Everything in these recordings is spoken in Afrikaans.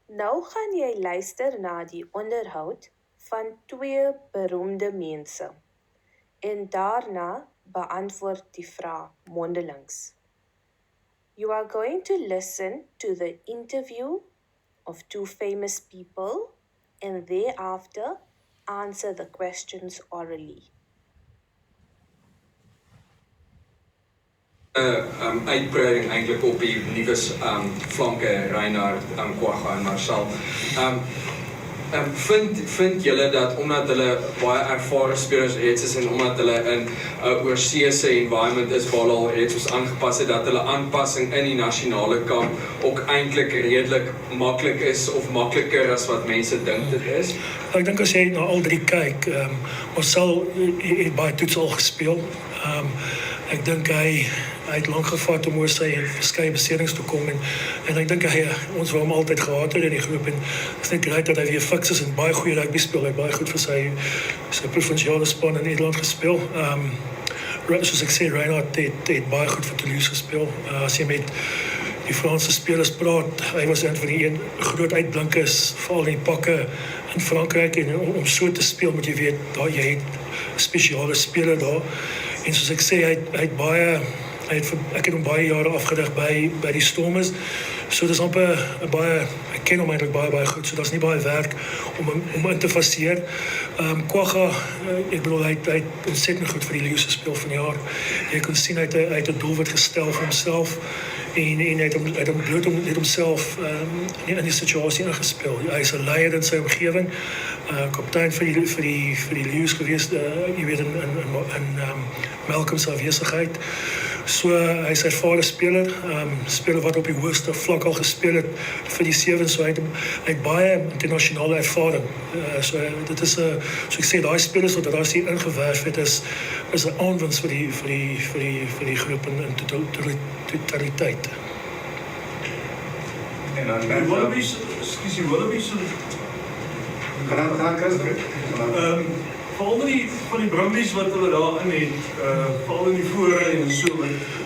Nou gaan jy luister na die onderhoud van twee beroemde mense en daarna beantwoord die vraag mondelings. You are going to listen to the interview of two famous people and thereafter answer the questions orally. Uitbreiding eintlik op die nuwe flanke Reinhard, Kwagga en Marcel. Vind julle dat omdat hulle baie ervare spelers reeds is en omdat hulle in 'n oorseese environment is waar hulle al reeds ons aangepas het, dat hulle aanpassing in die nasionale kamp ook eintlik redelik maklik is of makliker as wat mense dink dit is? Ek dink as jy na al drie kyk, Marcel het baie toets al gespeel. Ek dink hy het lank gevat om oor sy verskeie beserings te kom en ek dink ons wou hom altyd gehad het in die groep en het is net great dat hy weer fiks is en baie goeie rugby speel. Hy het baie goed vir sy provinsiale span in Nederland gespeel. Soos ek sê, Reinhard het baie goed vir Toulouse gespeel. As jy met die Franse spelers praat, hy was een van die groot uitblinkers, veral in die pakke in Frankryk en om so te speel moet jy weet, jy het 'n spesiale speler daar. En soos ek sê, ek het hom baie jare afgedig by die Stormers. So dis amper ek ken hom eintlik baie goed. So daar's nie baie werk om in te faseer. Kwagga, ek bedoel hy het ontsettend goed vir die Leeu's gespeel vanjaar. Jy kon sien hy het 'n doelwit gestel vir homself en hy het homself in die situasie ingespeel. Hy is 'n leier in sy omgewing. Kaptein vir die Leeu's gewees, jy weet in Malcolm se afwesigheid. So hy's 'n ervare speler wat op die hoogste vlak al gespeel het vir die Sevens, so hy het baie internasionale ervaring. So dit is so ek sê daai spelers wat daar hier ingewerf het is 'n aanwinst vir die groep in totaliteit. En dan Wallabies gaan Chris. Veral van die Brumbies wat hulle daarin het, veral in die voorry en so,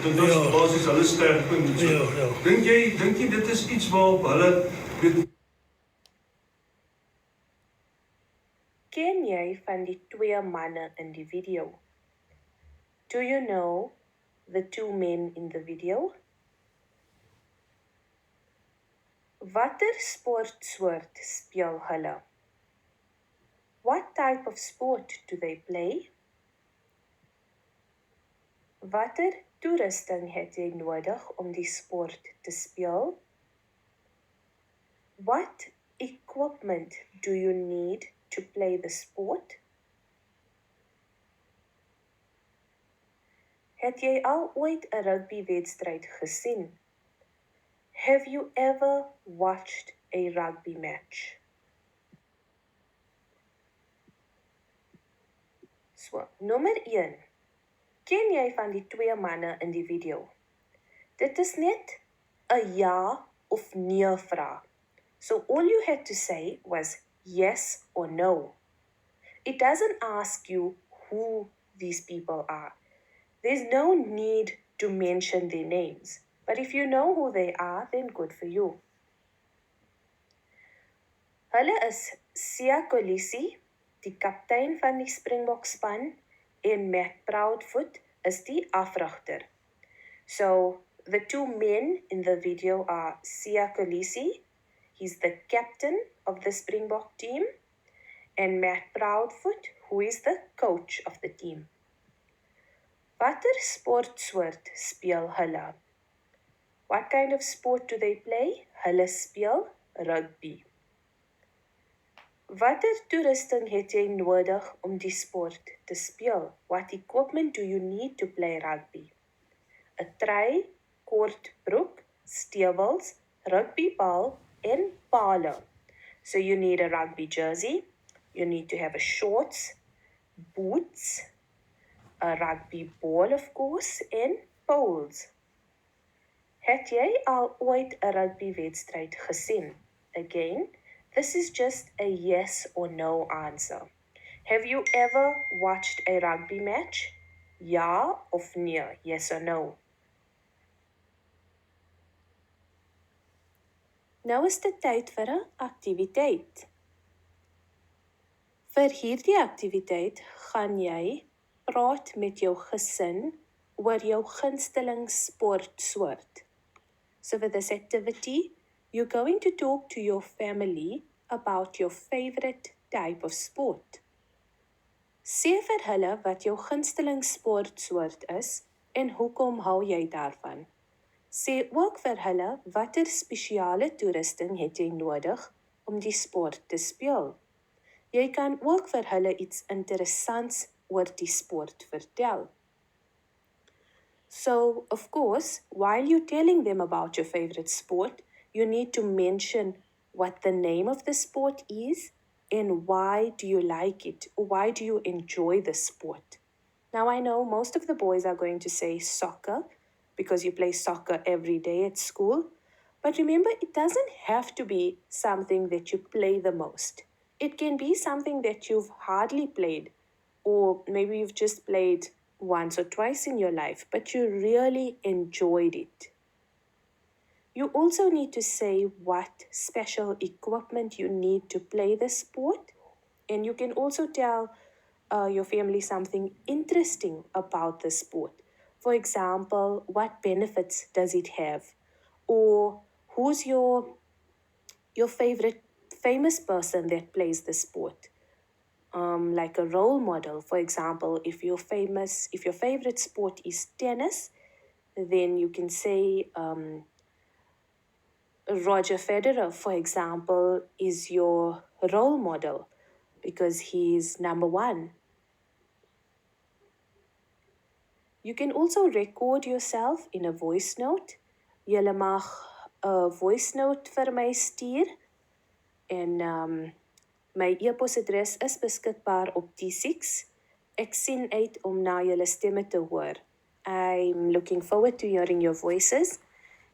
dit was basies hulle sterkpunt. Ja. Dink jy dit is iets waarop hulle Ken jy van die twee manne in die video? Do you know the two men in the video? Watter sportsoort speel hulle? What type of sport do they play? Watter toerusting het jy nodig om die sport te speel? What equipment do you need to play the sport? Het jy al ooit 'n rugbywedstryd gesien? Have you ever watched a rugby match? So, nommer 1. Ken jy van die twee manne in die video? Dit is net 'n ja of nee vraag. So all you had to say was yes or no. It doesn't ask you who these people are. There's no need to mention their names. But if you know who they are, then good for you. Hulle is Siya Kolisi, die kaptein van die Springbok span, en Matt Proudfoot is die afrigter. So, the two men in the video are Siya Kolisi, he's the captain of the Springbok team, and Matt Proudfoot, who is the coach of the team. Watter sportsoort speel hulle? What kind of sport do they play? Hulle speel rugby. Watter toerusting het jy nodig om die sport te speel? What equipment do you need to play rugby? 'n Trui, kort broek, stewels, rugbybal en pale. So you need a rugby jersey, you need to have a shorts, boots, a rugby ball of course, en poles. Het jy al ooit 'n rugbywedstryd gesien? Again, this is just a yes or no answer. Have you ever watched a rugby match? Ja of nee, yes or no? Nou is dit tyd vir 'n aktiwiteit. Vir hierdie aktiwiteit gaan jy praat met jou gesin oor jou gunsteling sportsoort. So for this activity, you're going to talk to your family about your favorite type of sport. Sê vir hulle wat jou gunsteling sportsoort is en hoekom hou jy daarvan. Sê ook vir hulle watter spesiale toerusting het jy nodig om die sport te speel. Jy kan ook vir hulle iets interessants oor die sport vertel. So, of course, while you're telling them about your favorite sport, you need to mention what the name of the sport is and why do you like it or why do you enjoy the sport. Now, I know most of the boys are going to say soccer because you play soccer every day at school. But remember, it doesn't have to be something that you play the most. It can be something that you've hardly played, or maybe you've just played once or twice in your life, but you really enjoyed it. You also need to say what special equipment you need to play the sport, and you can also tell your family something interesting about the sport. For example, what benefits does it have? Or who's your favorite famous person that plays the sport? Like a role model. For example, if your favorite sport is tennis, then you can say Roger Federer, for example, is your role model because he's number one. You can also record yourself in a voice note. Julle mag 'n voice note vir my stuur en my e-posadres is beskikbaar op T6. Ek sien uit om na julle stemme te hoor. I'm looking forward to hearing your voices.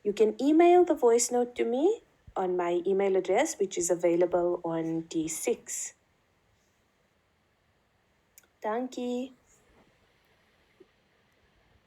You can email the voice note to me on my email address, which is available on T6. Dankie.